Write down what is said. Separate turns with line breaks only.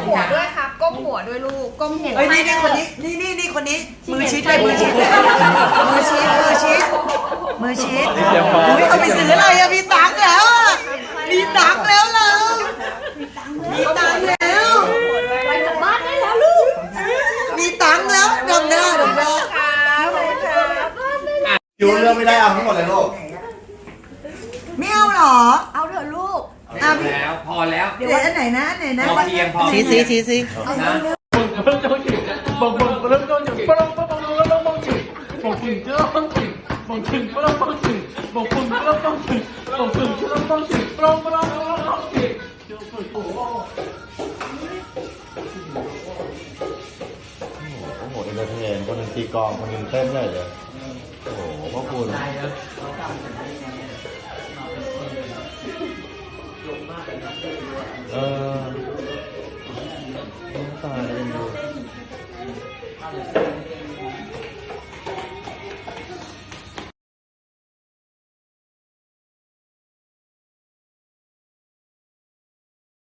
หัวด้วยครับก้มหัวด้วยลูกก้มหัว
เฮ้ยนี่คนนี้นี่คนนี้มือชิดเลยมือชิดเลยมือชิดอุ้ยเอาไปซื้ออะไรอะมีตังค์แล้วอะมีตังค์แล้วเหรอมีตังค์แล้ว
ไปกลับบ้านได้แล้วลูก
มีตังค์แล้วดำหน้า
ครับครับ
ยูเลือกไม่ได้เอาทั้งหมดเลยลูก
ไม่เอาหรอ
เอาเถอะลูก
แล้วพอแล้ว
เดี๋ยวอันไหนนะอันไหนนะ
พอเพียงพอ
ชี้
นะ
โอ้โหเอนเตอร์เทนคนหนึ่งตีกลองคนหนึ่งเต้นใหญ่เลย โอ้โหพ่อคุณตายเลยดู